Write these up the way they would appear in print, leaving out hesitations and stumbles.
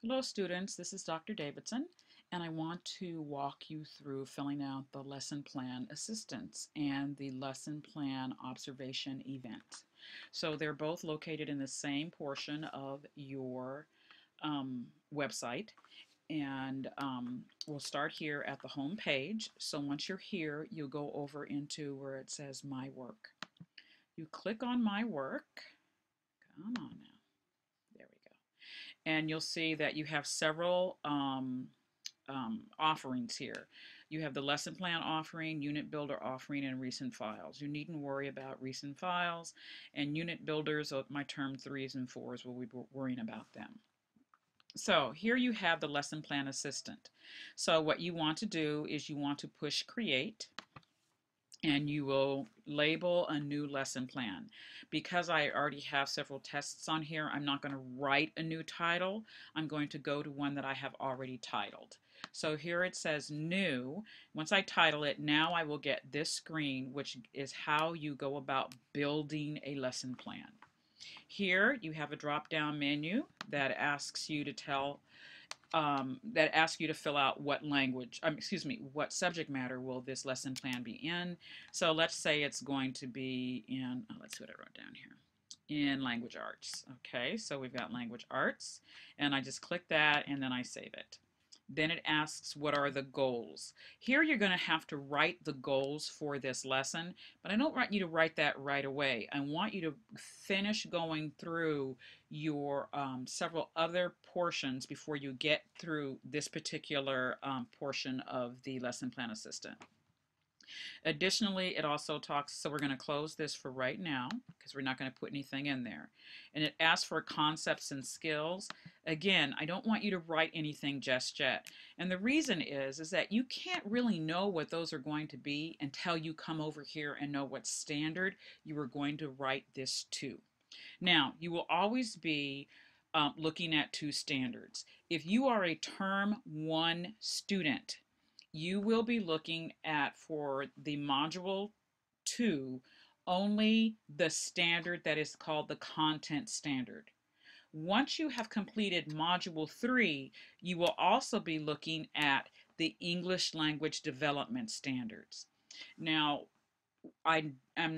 Hello students, this is Dr. Davidson and I want to walk you through filling out the lesson plan assistance and the lesson plan observation event. So they're both located in the same portion of your website, and we'll start here at the home page. So once you're here, you'll go over into where it says My Work. You click on My Work. Come on now. There we go. And you'll see that you have several offerings here. You have the lesson plan offering, unit builder offering, and recent files. You needn't worry about recent files, and unit builders, my term 3s and 4s, we'll be worrying about them. So here you have the lesson plan assistant. So what you want to do is you want to push create, and you will label a new lesson plan. Because I already have several tests on here, I'm not going to write a new title. I'm going to go to one that I have already titled. So here it says new. Once I title it, now I will get this screen, which is how you go about building a lesson plan. Here you have a drop-down menu that asks you to fill out what language, what subject matter will this lesson plan be in. So let's say it's going to be in, let's see what I wrote down here, in language arts. Okay, so we've got language arts, and I just click that and then I save it. Then it asks what are the goals. Here you're going to have to write the goals for this lesson, but I don't want you to write that right away. I want you to finish going through your several other portions before you get through this particular portion of the lesson plan assistant. Additionally, it also talks, so we're going to close this for right now because we're not going to put anything in there. And it asks for concepts and skills. Again, I don't want you to write anything just yet. And the reason is that you can't really know what those are going to be until you come over here and know what standard you are going to write this to. Now, you will always be looking at two standards. If you are a term 1 student, you will be looking at, for the module 2, only the standard that is called the content standard. Once you have completed module 3, you will also be looking at the English language development standards. Now,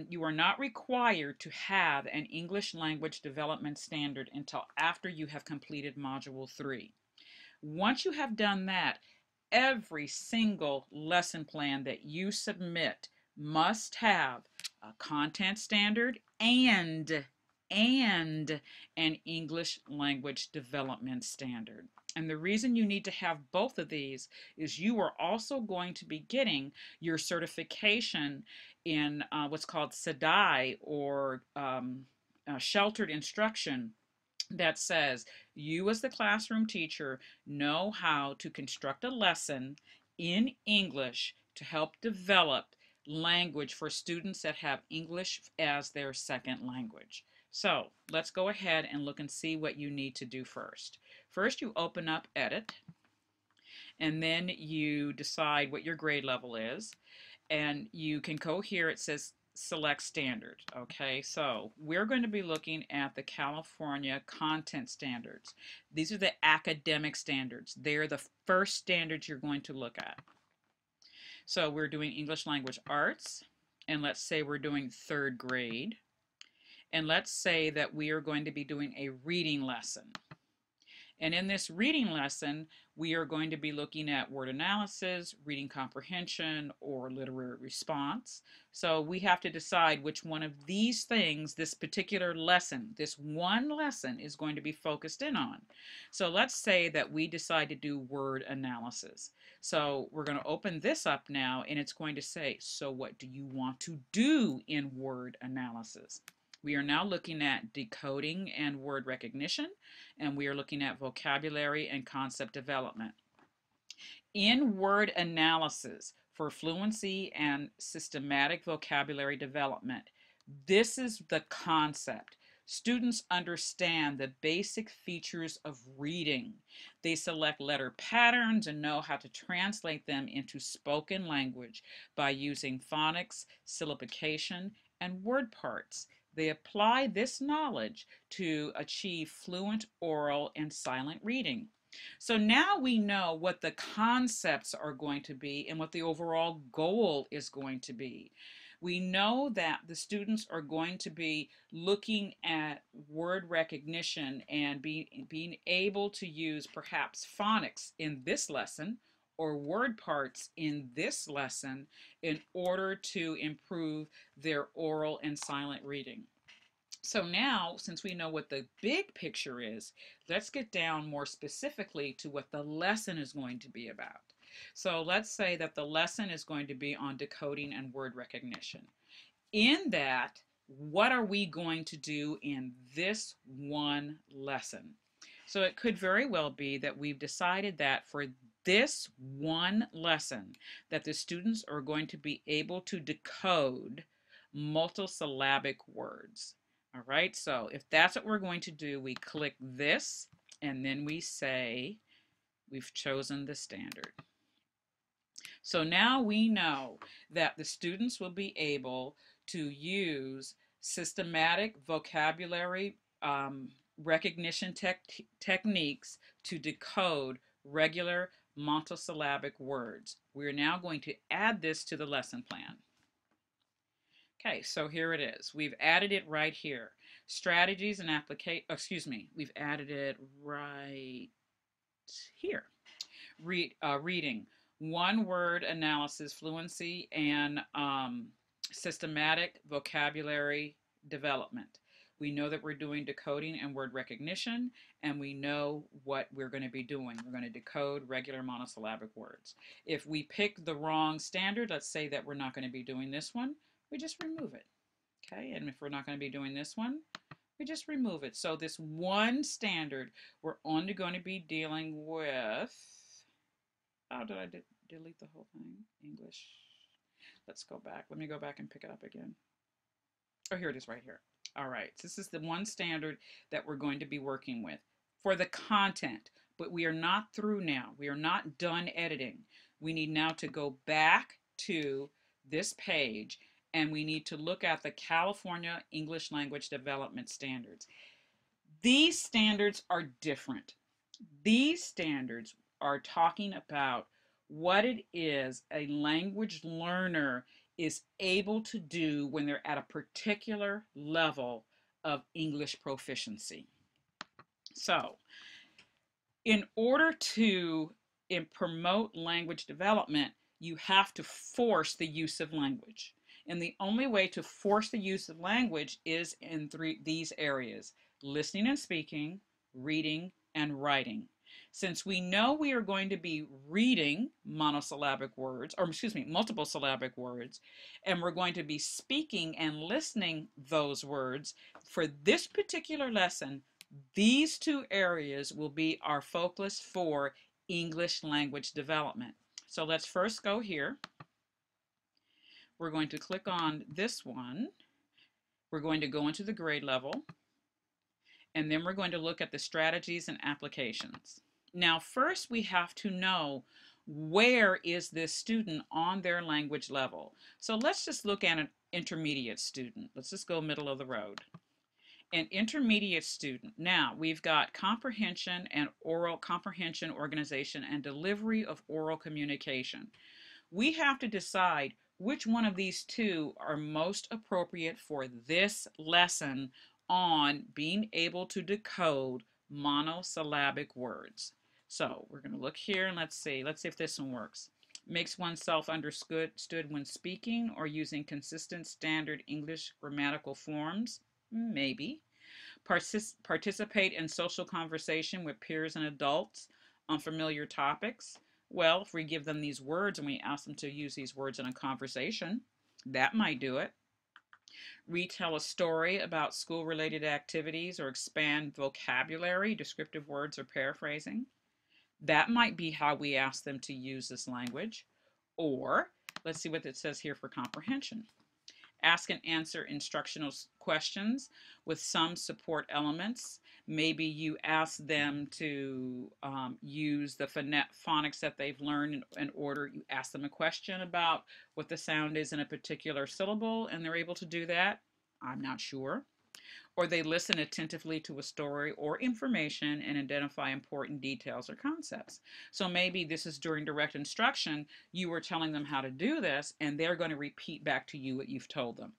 you are not required to have an English language development standard until after you have completed module 3. Once you have done that, every single lesson plan that you submit must have a content standard and an English language development standard. And the reason you need to have both of these is you are also going to be getting your certification in what's called SEDI, or sheltered instruction, that says you as the classroom teacher know how to construct a lesson in English to help develop language for students that have English as their second language. So let's go ahead and look and see what you need to do first. First, you open up Edit, and then you decide what your grade level is, and you can go here. It says select standard. Okay, so we're going to be looking at the California content standards. These are the academic standards. They're the first standards you're going to look at. So we're doing English language arts, and let's say we're doing 3rd grade, and let's say that we are going to be doing a reading lesson. And in this reading lesson, we are going to be looking at word analysis, reading comprehension, or literary response. So we have to decide which one of these things this particular lesson, this one lesson, is going to be focused in on. So let's say that we decide to do word analysis. So we're going to open this up now, and it's going to say, so what do you want to do in word analysis? We are now looking at decoding and word recognition, and we are looking at vocabulary and concept development. In word analysis for fluency and systematic vocabulary development, this is the concept. Students understand the basic features of reading. They select letter patterns and know how to translate them into spoken language by using phonics, syllabication, and word parts. They apply this knowledge to achieve fluent oral and silent reading. So now we know what the concepts are going to be and what the overall goal is going to be. We know that the students are going to be looking at word recognition and being able to use perhaps phonics in this lesson or word parts in this lesson in order to improve their oral and silent reading. So now, since we know what the big picture is, let's get down more specifically to what the lesson is going to be about. So let's say that the lesson is going to be on decoding and word recognition. In that, what are we going to do in this one lesson? So it could very well be that we've decided that for this one lesson that the students are going to be able to decode multisyllabic words. All right, so if that's what we're going to do, we click this and then we say we've chosen the standard. So now we know that the students will be able to use systematic vocabulary recognition techniques to decode regular monosyllabic words. We're now going to add this to the lesson plan. Okay, so here it is. We've added it right here. Strategies and application, excuse me, we've added it right here. Reading, one word analysis, fluency, and systematic vocabulary development. We know that we're doing decoding and word recognition, and we know what we're going to be doing. We're going to decode regular monosyllabic words. If we pick the wrong standard, let's say that we're not going to be doing this one, we just remove it. Okay, and if we're not going to be doing this one, we just remove it. So this one standard, we're only going to be dealing with, how did I delete the whole thing? English. Let's go back. Let me go back and pick it up again. Oh, here it is right here. All right, so this is the one standard that we're going to be working with for the content, but we are not through now. We are not done editing. We need now to go back to this page and we need to look at the California English Language Development Standards. These standards are different. These standards are talking about what it is a language learner is able to do when they're at a particular level of English proficiency. So, in order to promote language development, you have to force the use of language. And the only way to force the use of language is in these areas: listening and speaking, reading, and writing. Since we know we are going to be reading monosyllabic words, or excuse me, multiple syllabic words, and we're going to be speaking and listening those words, for this particular lesson, these two areas will be our focus for English language development. So let's first go here. We're going to click on this one. We're going to go into the grade level, and then we're going to look at the strategies and applications. Now, first we have to know where is this student on their language level. So let's just look at an intermediate student. Let's just go middle of the road. An intermediate student. Now, we've got comprehension and oral comprehension, organization, and delivery of oral communication. We have to decide which one of these two are most appropriate for this lesson on being able to decode monosyllabic words. So we're going to look here and let's see if this one works. Makes oneself understood when speaking or using consistent standard English grammatical forms? Maybe. Participate in social conversation with peers and adults on familiar topics? Well, if we give them these words and we ask them to use these words in a conversation, that might do it. Retell a story about school-related activities or expand vocabulary, descriptive words, or paraphrasing. That might be how we ask them to use this language. Or, let's see what it says here for comprehension. Ask and answer instructional questions with some support elements. Maybe you ask them to use the phonics that they've learned in order. You ask them a question about what the sound is in a particular syllable, and they're able to do that. I'm not sure. Or they listen attentively to a story or information and identify important details or concepts. So maybe this is during direct instruction, you were telling them how to do this, and they're going to repeat back to you what you've told them.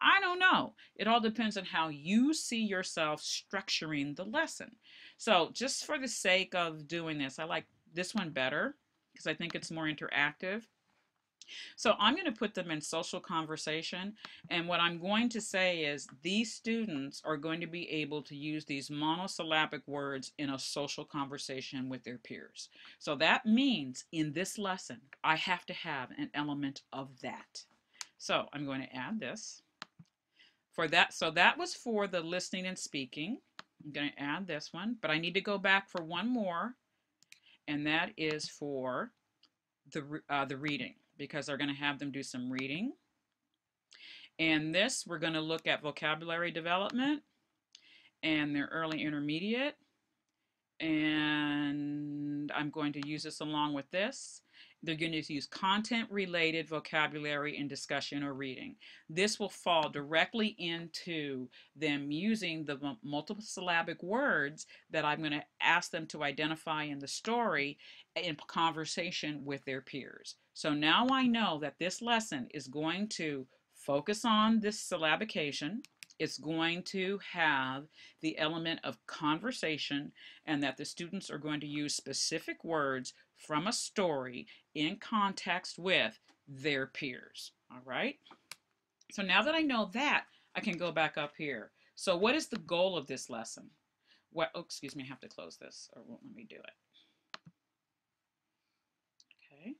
I don't know. It all depends on how you see yourself structuring the lesson. So, just for the sake of doing this, I like this one better because I think it's more interactive. So I'm going to put them in social conversation. And what I'm going to say is these students are going to be able to use these monosyllabic words in a social conversation with their peers. So that means in this lesson, I have to have an element of that. So I'm going to add this. For that, so that was for the listening and speaking. I'm going to add this one, but I need to go back for one more, and that is for the reading, because they're going to have them do some reading. And this, we're going to look at vocabulary development and their early intermediate. And I'm going to use this along with this. They're going to use content-related vocabulary in discussion or reading. This will fall directly into them using the multiple syllabic words that I'm going to ask them to identify in the story in conversation with their peers. So now I know that this lesson is going to focus on this syllabication. It's going to have the element of conversation, and that the students are going to use specific words from a story in context with their peers. All right? So now that I know that, I can go back up here. So what is the goal of this lesson? What, oh, excuse me, I have to close this, or won't let me do it. Okay.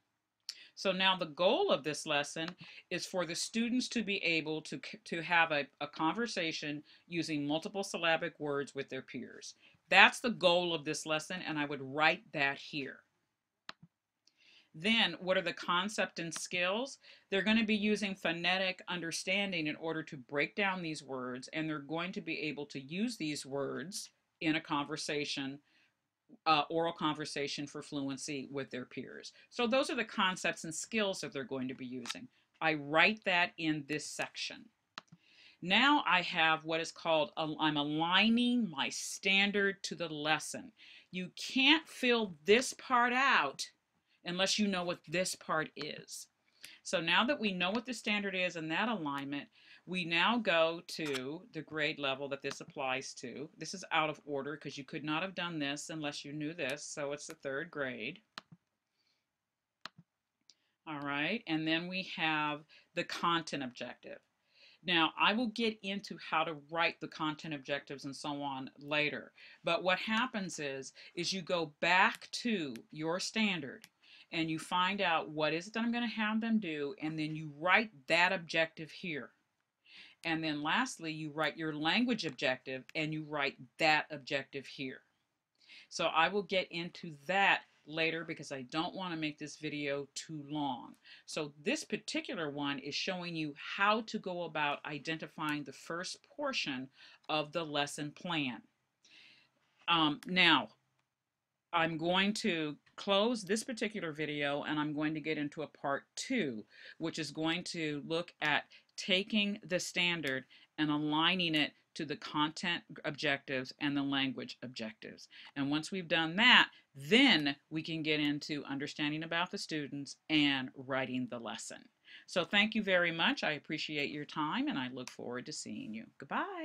So now the goal of this lesson is for the students to be able to have a conversation using multiple syllabic words with their peers. That's the goal of this lesson, and I would write that here. Then, what are the concept and skills? They're going to be using phonetic understanding in order to break down these words, and they're going to be able to use these words in a conversation, oral conversation for fluency with their peers. So those are the concepts and skills that they're going to be using. I write that in this section. Now I have what is called, I'm aligning my standard to the lesson. You can't fill this part out unless you know what this part is. So now that we know what the standard is and that alignment, we now go to the grade level that this applies to. This is out of order because you could not have done this unless you knew this, so it's the 3rd grade. All right, and then we have the content objective. Now, I will get into how to write the content objectives and so on later, but what happens is you go back to your standard and you find out what is it that I'm going to have them do, and then you write that objective here. And then lastly, you write your language objective and you write that objective here. So I will get into that later because I don't want to make this video too long. So this particular one is showing you how to go about identifying the first portion of the lesson plan. Now, I'm going to close this particular video and I'm going to get into a part 2, which is going to look at taking the standard and aligning it to the content objectives and the language objectives. And once we've done that, then we can get into understanding about the students and writing the lesson. So thank you very much. I appreciate your time and I look forward to seeing you. Goodbye.